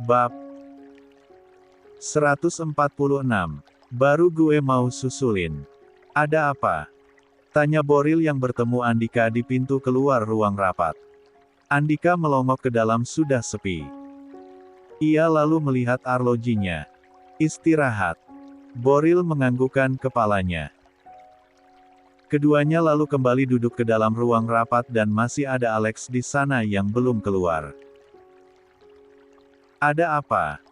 Bab 146. Baru gue mau susulin. Ada apa? Tanya Boril yang bertemu Andika di pintu keluar ruang rapat. Andika melongok ke dalam sudah sepi. Ia lalu melihat arlojinya. Istirahat. Boril menganggukkan kepalanya. Keduanya lalu kembali duduk ke dalam ruang rapat dan masih ada Alex di sana yang belum keluar. Ada apa?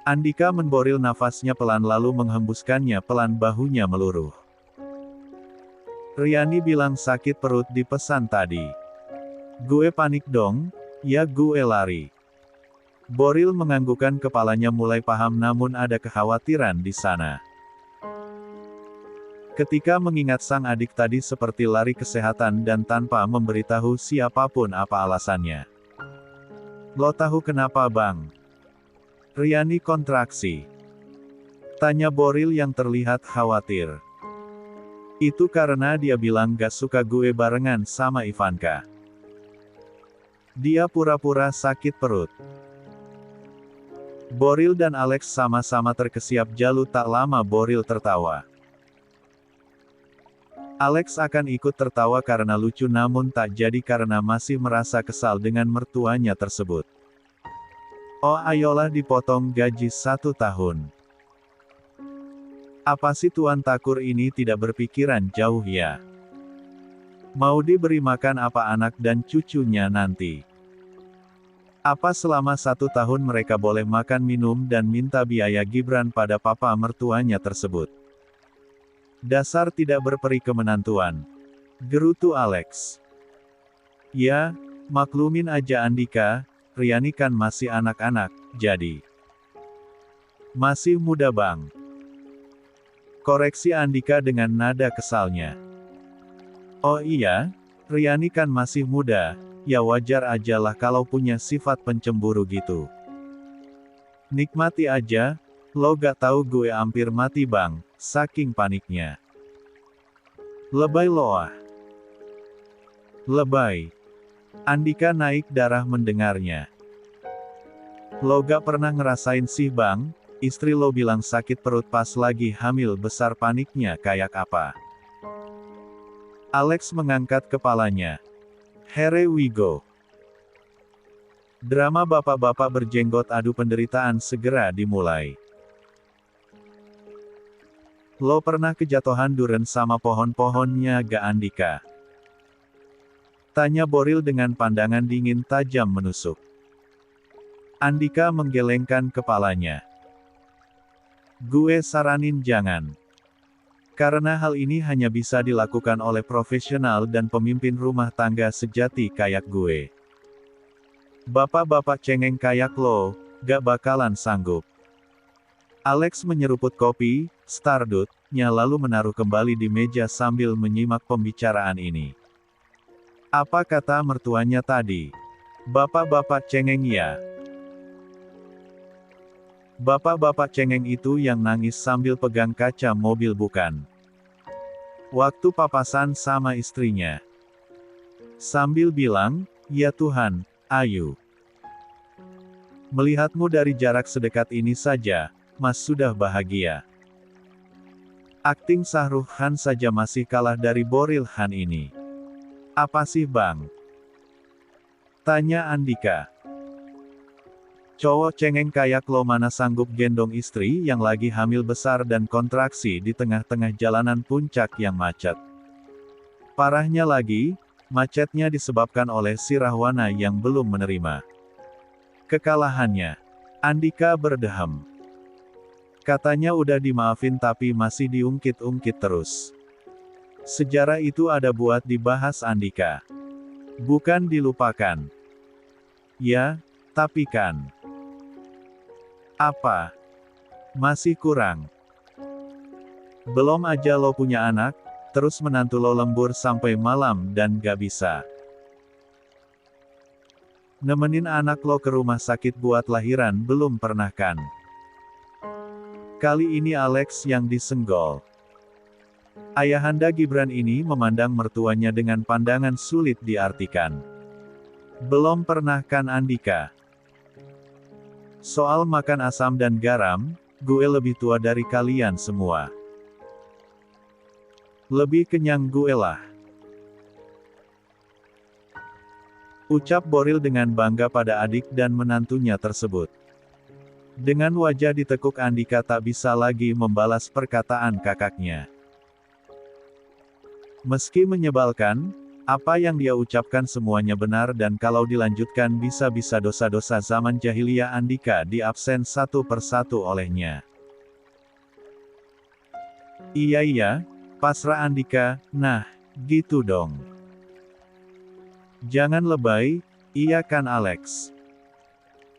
Andika memboril nafasnya pelan lalu menghembuskannya pelan, bahunya meluruh. Riani bilang sakit perut di pesan tadi. Gue panik dong, ya gue lari. Boril menganggukkan kepalanya mulai paham namun ada kekhawatiran di sana. Ketika mengingat sang adik tadi seperti lari kesehatan dan tanpa memberitahu siapapun apa alasannya. Lo tahu kenapa bang? Riani kontraksi. Tanya Boril yang terlihat khawatir. Itu karena dia bilang gak suka gue barengan sama Ivanka. Dia pura-pura sakit perut. Boril dan Alex sama-sama terkesiap jalu, tak lama Boril tertawa. Alex akan ikut tertawa karena lucu namun tak jadi karena masih merasa kesal dengan mertuanya tersebut. Oh ayolah dipotong gaji 1 tahun. Apa sih Tuan Takur ini tidak berpikiran jauh ya? Mau diberi makan apa anak dan cucunya nanti? Apa selama 1 tahun mereka boleh makan minum dan minta biaya Gibran pada papa mertuanya tersebut? Dasar tidak berperi kemenantuan. Gerutu Alex. Ya, maklumin aja Andika, Riani kan masih anak-anak, jadi. Masih muda bang. Koreksi Andika dengan nada kesalnya. Oh iya, Riani kan masih muda, ya wajar aja lah kalau punya sifat pencemburu gitu. Nikmati aja, lo gak tahu gue hampir mati bang, saking paniknya. Lebay loah. Lebay. Andika naik darah mendengarnya. Lo gak pernah ngerasain sih bang, istri lo bilang sakit perut pas lagi hamil besar, paniknya kayak apa? Alex mengangkat kepalanya. Here we go. Drama bapak-bapak berjenggot adu penderitaan segera dimulai. Lo pernah kejatuhan duren sama pohon-pohonnya gak Andika? Tanya Boril dengan pandangan dingin tajam menusuk. Andika menggelengkan kepalanya. Gue saranin jangan. Karena hal ini hanya bisa dilakukan oleh profesional dan pemimpin rumah tangga sejati kayak gue. Bapak-bapak cengeng kayak lo, gak bakalan sanggup. Alex menyeruput kopi, Stardust-nya lalu menaruh kembali di meja sambil menyimak pembicaraan ini. Apa kata mertuanya tadi? Bapak-bapak cengeng ya? Bapak-bapak cengeng itu yang nangis sambil pegang kaca mobil bukan? Waktu papasan sama istrinya. Sambil bilang, ya Tuhan, ayu. Melihatmu dari jarak sedekat ini saja, Mas sudah bahagia. Akting Shahrukh Khan saja masih kalah dari Boril Khan ini. Apa sih bang? Tanya Andika. Cowok cengeng kayak lo mana sanggup gendong istri yang lagi hamil besar dan kontraksi di tengah-tengah jalanan puncak yang macet. Parahnya lagi, macetnya disebabkan oleh si Rahwana yang belum menerima kekalahannya. Andika berdehem. Katanya udah dimaafin tapi masih diungkit-ungkit terus. Sejarah itu ada buat dibahas Andika. Bukan dilupakan. Ya, tapi kan. Apa? Masih kurang. Belum aja lo punya anak, terus menantu lo lembur sampai malam dan gak bisa nemenin anak lo ke rumah sakit buat lahiran, belum pernah kan? Kali ini Alex yang disenggol. Ayahanda Gibran ini memandang mertuanya dengan pandangan sulit diartikan. Belum pernah kan Andika? Soal makan asam dan garam, gue lebih tua dari kalian semua. Lebih kenyang gue lah. Ucap Boril dengan bangga pada adik dan menantunya tersebut. Dengan wajah ditekuk Andika tak bisa lagi membalas perkataan kakaknya. Meski menyebalkan, apa yang dia ucapkan semuanya benar dan kalau dilanjutkan bisa-bisa dosa-dosa zaman jahiliyah Andika diabsen satu persatu olehnya. Iya, pasrah Andika, nah, gitu dong. Jangan lebay, iya kan Alex?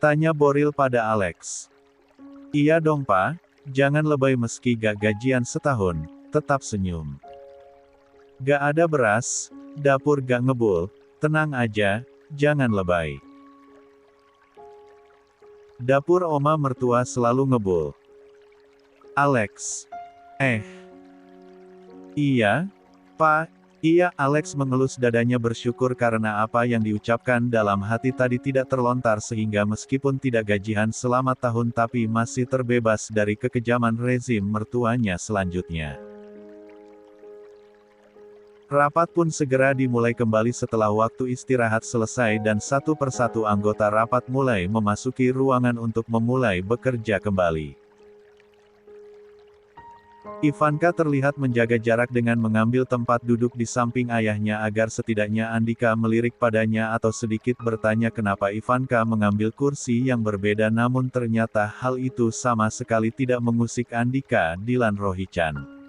Tanya Boril pada Alex. Iya dong Pak, jangan lebay meski gak gajian setahun, tetap senyum. Gak ada beras, dapur gak ngebul, tenang aja, jangan lebay. Dapur oma mertua selalu ngebul. Alex. Iya, Pak. Iya, Alex mengelus dadanya bersyukur karena apa yang diucapkan dalam hati tadi tidak terlontar sehingga meskipun tidak gajian selama tahun tapi masih terbebas dari kekejaman rezim mertuanya selanjutnya. Rapat pun segera dimulai kembali setelah waktu istirahat selesai dan satu persatu anggota rapat mulai memasuki ruangan untuk memulai bekerja kembali. Ivanka terlihat menjaga jarak dengan mengambil tempat duduk di samping ayahnya agar setidaknya Andika melirik padanya atau sedikit bertanya kenapa Ivanka mengambil kursi yang berbeda namun ternyata hal itu sama sekali tidak mengusik Andika Dilan Rohichan.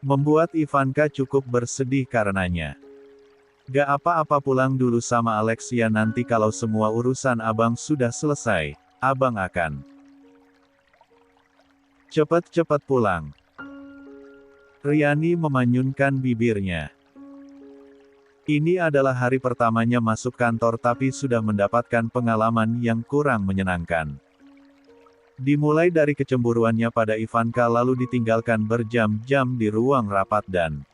Membuat Ivanka cukup bersedih karenanya. Gak apa-apa pulang dulu sama Alex ya nanti kalau semua urusan abang sudah selesai, abang akan cepet-cepet pulang. Riani memanyunkan bibirnya. Ini adalah hari pertamanya masuk kantor tapi sudah mendapatkan pengalaman yang kurang menyenangkan. Dimulai dari kecemburuannya pada Ivanka lalu ditinggalkan berjam-jam di ruang rapat dan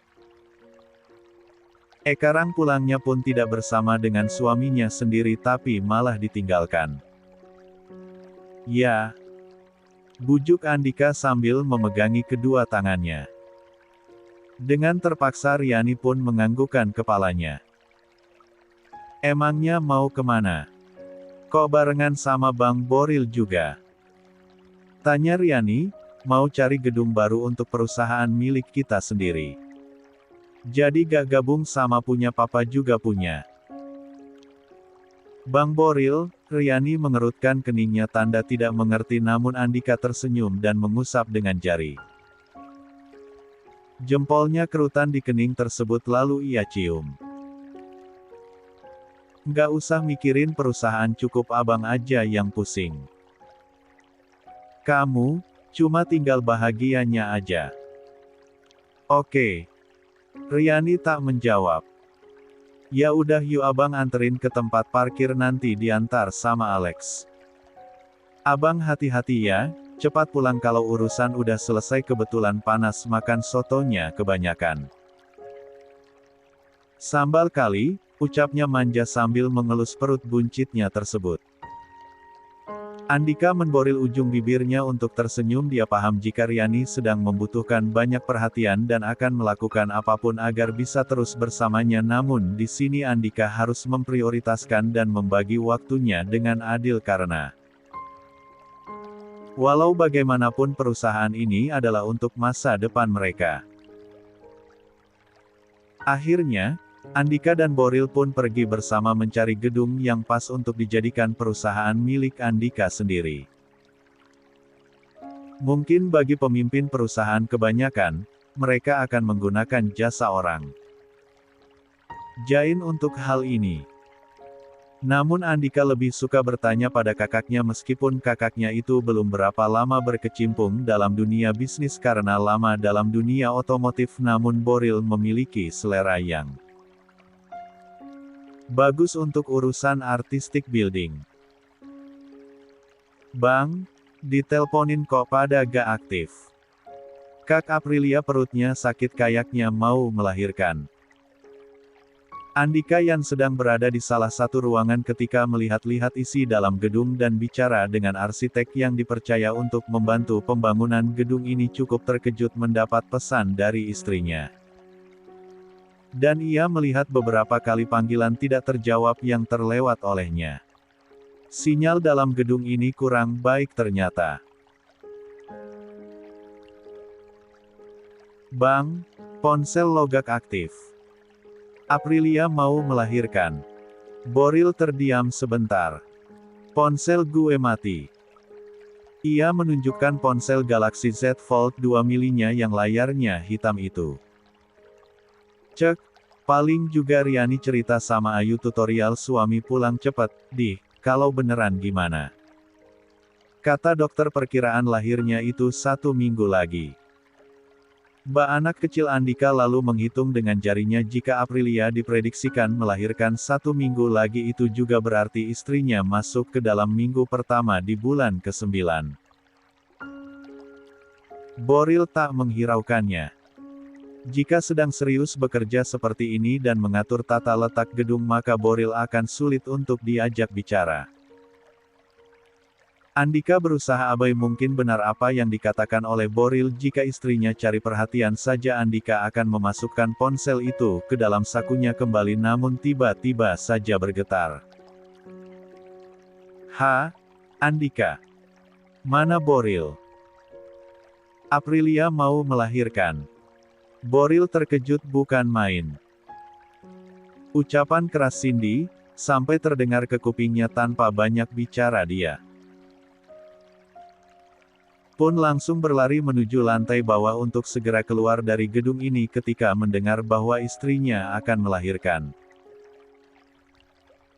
Ekarang pulangnya pun tidak bersama dengan suaminya sendiri tapi malah ditinggalkan. Ya, bujuk Andika sambil memegangi kedua tangannya. Dengan terpaksa Riani pun menganggukkan kepalanya. Emangnya mau kemana? Kok barengan sama Bang Boril juga? Tanya Riani, mau cari gedung baru untuk perusahaan milik kita sendiri. Jadi gak gabung sama punya papa juga punya. Bang Boril, Riani mengerutkan keningnya tanda tidak mengerti namun Andika tersenyum dan mengusap dengan jari. Jempolnya kerutan di kening tersebut lalu ia cium. Nggak usah mikirin perusahaan cukup abang aja yang pusing. Kamu, cuma tinggal bahagianya aja. Oke. Riani tak menjawab. Ya udah yuk abang anterin ke tempat parkir nanti diantar sama Alex. Abang hati-hati ya. Cepat pulang kalau urusan udah selesai kebetulan panas makan sotonya kebanyakan. Sambal kali, ucapnya manja sambil mengelus perut buncitnya tersebut. Andika menboril ujung bibirnya untuk tersenyum dia paham jika Riani sedang membutuhkan banyak perhatian dan akan melakukan apapun agar bisa terus bersamanya namun di sini Andika harus memprioritaskan dan membagi waktunya dengan adil karena walau bagaimanapun perusahaan ini adalah untuk masa depan mereka. Akhirnya, Andika dan Boril pun pergi bersama mencari gedung yang pas untuk dijadikan perusahaan milik Andika sendiri. Mungkin bagi pemimpin perusahaan kebanyakan, mereka akan menggunakan jasa orang Jain untuk hal ini. Namun Andika lebih suka bertanya pada kakaknya meskipun kakaknya itu belum berapa lama berkecimpung dalam dunia bisnis karena lama dalam dunia otomotif namun Boril memiliki selera yang bagus untuk urusan artistic building. Bang, diteleponin kok pada gak aktif. Kak Aprilia perutnya sakit kayaknya mau melahirkan. Andika yang sedang berada di salah satu ruangan ketika melihat-lihat isi dalam gedung dan bicara dengan arsitek yang dipercaya untuk membantu pembangunan gedung ini cukup terkejut mendapat pesan dari istrinya. Dan ia melihat beberapa kali panggilan tidak terjawab yang terlewat olehnya. Sinyal dalam gedung ini kurang baik ternyata. Bang, ponsel logak aktif. Aprilia mau melahirkan. Boril terdiam sebentar. Ponsel gue mati. Ia menunjukkan ponsel Galaxy Z Fold 2 milinya yang layarnya hitam itu. Cek, paling juga Riani cerita sama Ayu tutorial suami pulang cepet, kalau beneran gimana? Kata dokter perkiraan lahirnya itu 1 minggu lagi. Mbak anak kecil Andika lalu menghitung dengan jarinya jika Aprilia diprediksikan melahirkan 1 minggu lagi itu juga berarti istrinya masuk ke dalam minggu pertama di bulan ke-9. Boril tak menghiraukannya. Jika sedang serius bekerja seperti ini dan mengatur tata letak gedung maka Boril akan sulit untuk diajak bicara. Andika berusaha abai mungkin benar apa yang dikatakan oleh Boril jika istrinya cari perhatian saja Andika akan memasukkan ponsel itu ke dalam sakunya kembali namun tiba-tiba saja bergetar. Andika. Mana Boril? Aprilia mau melahirkan. Boril terkejut bukan main. Ucapan keras Cindy, sampai terdengar ke kupingnya tanpa banyak bicara dia pun langsung berlari menuju lantai bawah untuk segera keluar dari gedung ini ketika mendengar bahwa istrinya akan melahirkan.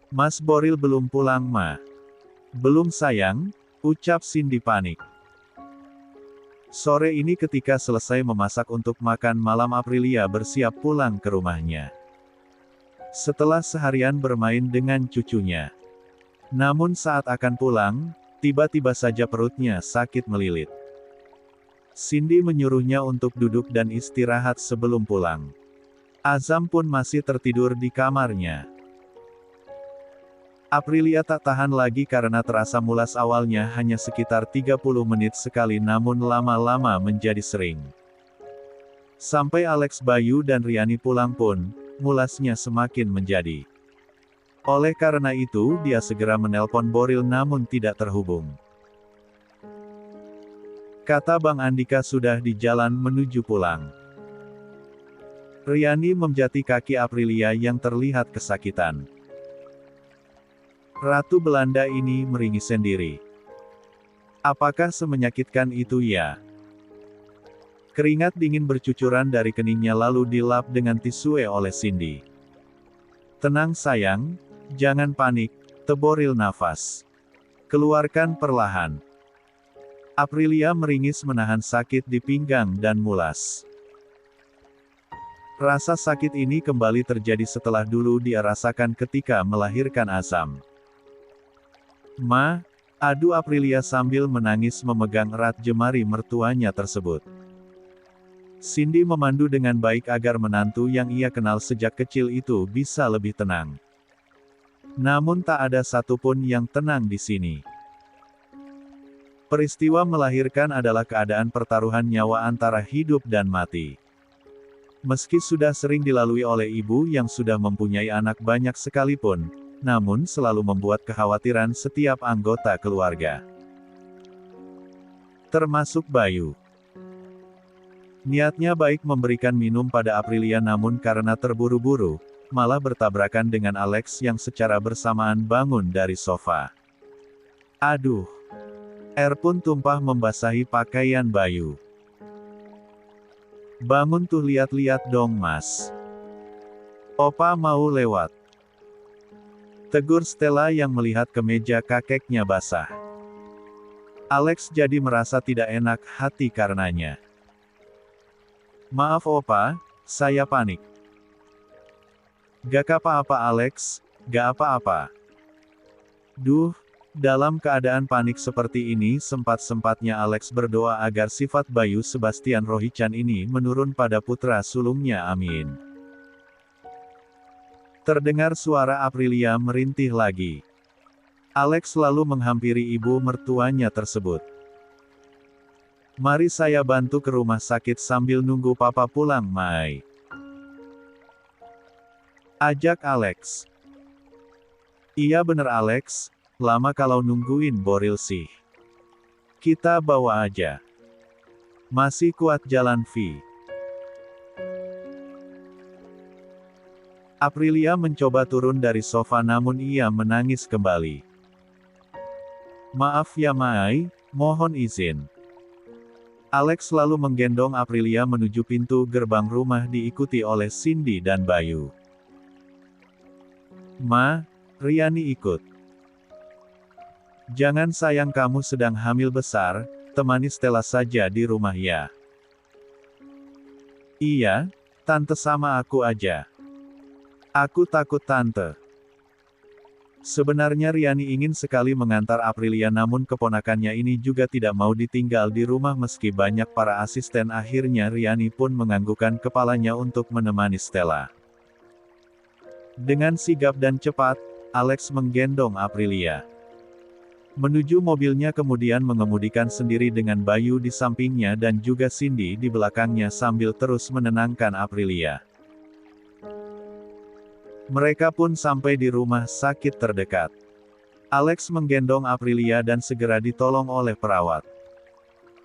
Mas Boril belum pulang Ma. Belum sayang, ucap Cindy panik. Sore ini ketika selesai memasak untuk makan malam Aprilia bersiap pulang ke rumahnya. Setelah seharian bermain dengan cucunya. Namun saat akan pulang, tiba-tiba saja perutnya sakit melilit. Cindy menyuruhnya untuk duduk dan istirahat sebelum pulang. Azam pun masih tertidur di kamarnya. Aprilia tak tahan lagi karena terasa mulas awalnya hanya sekitar 30 menit sekali namun lama-lama menjadi sering. Sampai Alex Bayu dan Riani pulang pun, mulasnya semakin menjadi. Oleh karena itu dia segera menelpon Boril namun tidak terhubung. Kata Bang Andika sudah di jalan menuju pulang. Riani memjati kaki Aprilia yang terlihat kesakitan. Ratu Belanda ini meringis sendiri. Apakah semenyakitkan itu ya? Keringat dingin bercucuran dari keningnya lalu dilap dengan tisu oleh Cindy. Tenang sayang, jangan panik, Boril nafas. Keluarkan perlahan. Aprilia meringis menahan sakit di pinggang dan mulas. Rasa sakit ini kembali terjadi setelah dulu dia rasakan ketika melahirkan Azam. Ma, adu Aprilia sambil menangis memegang erat jemari mertuanya tersebut. Cindy memandu dengan baik agar menantu yang ia kenal sejak kecil itu bisa lebih tenang. Namun tak ada satupun yang tenang di sini. Peristiwa melahirkan adalah keadaan pertaruhan nyawa antara hidup dan mati. Meski sudah sering dilalui oleh ibu yang sudah mempunyai anak banyak sekalipun, namun selalu membuat kekhawatiran setiap anggota keluarga. Termasuk Bayu. Niatnya baik memberikan minum pada Aprilia namun karena terburu-buru, malah bertabrakan dengan Alex yang secara bersamaan bangun dari sofa. Aduh! Air pun tumpah membasahi pakaian Bayu. Bangun tuh lihat-lihat dong mas. Opa mau lewat. Tegur Stella yang melihat kemeja kakeknya basah. Alex jadi merasa tidak enak hati karenanya. Maaf opa, saya panik. Gak apa-apa Alex, gak apa-apa. Duh. Dalam keadaan panik seperti ini sempat-sempatnya Alex berdoa agar sifat Bayu Sebastian Rohichan ini menurun pada putra sulungnya amin. Terdengar suara Aprilia merintih lagi. Alex lalu menghampiri ibu mertuanya tersebut. "Mari saya bantu ke rumah sakit sambil nunggu papa pulang, Mai," ajak Alex. "Iya bener Alex, lama kalau nungguin Boril sih. Kita bawa aja. Masih kuat jalan Vi." Aprilia mencoba turun dari sofa namun ia menangis kembali. "Maaf ya Mai, mohon izin." Alex lalu menggendong Aprilia menuju pintu gerbang rumah diikuti oleh Cindy dan Bayu. "Ma, Riani ikut." "Jangan sayang, kamu sedang hamil besar, temani Stella saja di rumah ya." "Iya, tante sama aku aja. Aku takut tante." Sebenarnya Riani ingin sekali mengantar Aprilia namun keponakannya ini juga tidak mau ditinggal di rumah meski banyak para asisten. Akhirnya Riani pun menganggukkan kepalanya untuk menemani Stella. Dengan sigap dan cepat, Alex menggendong Aprilia menuju mobilnya kemudian mengemudikan sendiri dengan Bayu di sampingnya dan juga Cindy di belakangnya sambil terus menenangkan Aprilia. Mereka pun sampai di rumah sakit terdekat. Alex menggendong Aprilia dan segera ditolong oleh perawat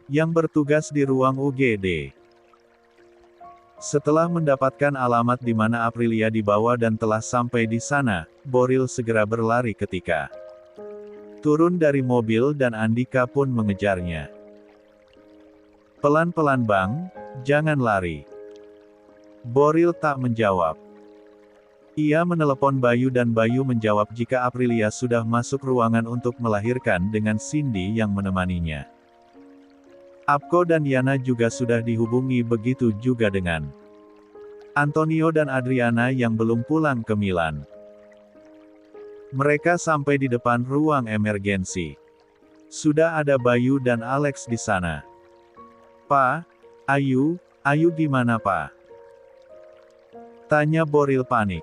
yang bertugas di ruang UGD. Setelah mendapatkan alamat di mana Aprilia dibawa dan telah sampai di sana, Boril segera berlari ketika turun dari mobil dan Andika pun mengejarnya. "Pelan-pelan Bang, jangan lari." Boril tak menjawab. Ia menelepon Bayu dan Bayu menjawab jika Aprilia sudah masuk ruangan untuk melahirkan dengan Cindy yang menemaninya. Apko dan Yana juga sudah dihubungi, begitu juga dengan Antonio dan Adriana yang belum pulang ke Milan. Mereka sampai di depan ruang emergensi. Sudah ada Bayu dan Alex di sana. "Pa, Ayu gimana Pa?" tanya Boril panik.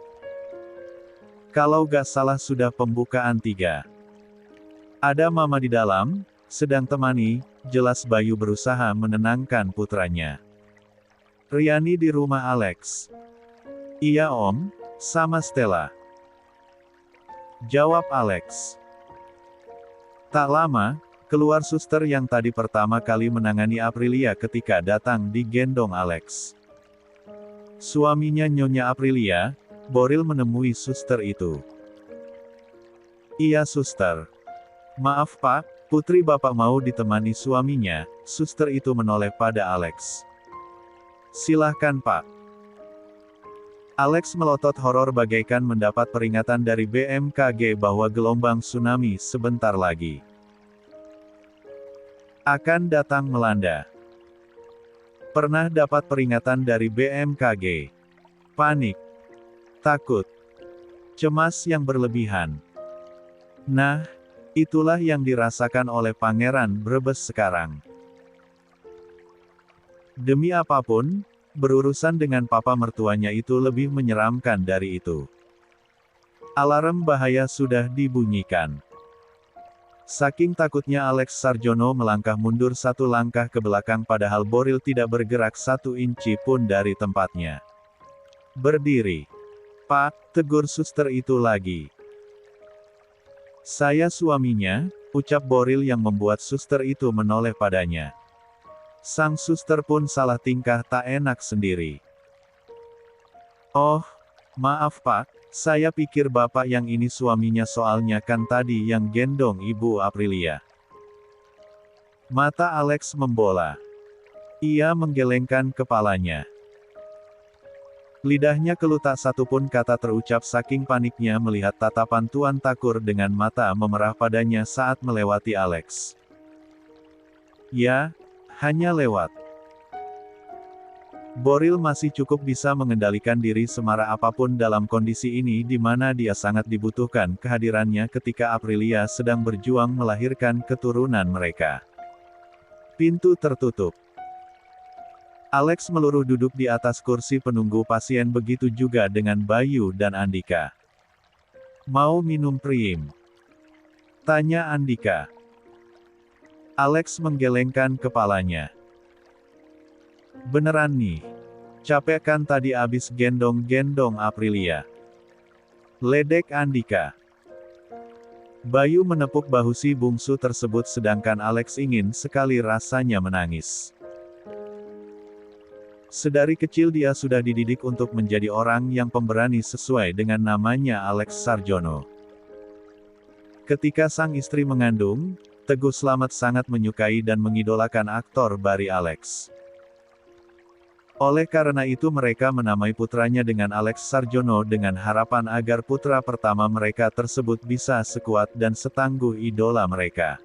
"Kalau gak salah sudah pembukaan 3. Ada mama di dalam, sedang temani," jelas Bayu berusaha menenangkan putranya. "Riani di rumah Alex." "Iya Om, sama Stella," jawab Alex. Tak lama, keluar suster yang tadi pertama kali menangani Aprilia ketika datang digendong Alex. Suaminya Nyonya Aprilia, Boril menemui suster itu. "Iya suster. Maaf Pak, putri Bapak mau ditemani suaminya," suster itu menoleh pada Alex. "Silahkan Pak." Alex melotot horor bagaikan mendapat peringatan dari BMKG bahwa gelombang tsunami sebentar lagi akan datang melanda. Pernah dapat peringatan dari BMKG. Panik, takut, cemas yang berlebihan. Nah, itulah yang dirasakan oleh Pangeran Brebes sekarang. Demi apapun, berurusan dengan papa mertuanya itu lebih menyeramkan dari itu. Alarm bahaya sudah dibunyikan. Saking takutnya Alex Sarjono melangkah mundur 1 langkah ke belakang padahal Boril tidak bergerak 1 inci pun dari tempatnya. "Berdiri. Pak," tegur suster itu lagi. "Saya suaminya," ucap Boril yang membuat suster itu menoleh padanya. Sang suster pun salah tingkah tak enak sendiri. "Oh, maaf Pak, saya pikir Bapak yang ini suaminya soalnya kan tadi yang gendong Ibu Aprilia." Mata Alex membola. Ia menggelengkan kepalanya. Lidahnya keluh, tak satu pun kata terucap saking paniknya melihat tatapan Tuan Takur dengan mata memerah padanya saat melewati Alex. Ya, hanya lewat. Boril masih cukup bisa mengendalikan diri semarah apapun dalam kondisi ini di mana dia sangat dibutuhkan kehadirannya ketika Aprilia sedang berjuang melahirkan keturunan mereka. Pintu tertutup. Alex meluruh duduk di atas kursi penunggu pasien, begitu juga dengan Bayu dan Andika. "Mau minum prim?" tanya Andika. Alex menggelengkan kepalanya. "Beneran nih? Capek kan tadi abis gendong-gendong Aprilia?" ledek Andika. Bayu menepuk bahu si bungsu tersebut sedangkan Alex ingin sekali rasanya menangis. Sedari kecil dia sudah dididik untuk menjadi orang yang pemberani sesuai dengan namanya Alex Sarjono. Ketika sang istri mengandung, Teguh Slamet sangat menyukai dan mengidolakan aktor Barry Alex. Oleh karena itu mereka menamai putranya dengan Alex Sarjono dengan harapan agar putra pertama mereka tersebut bisa sekuat dan setangguh idola mereka.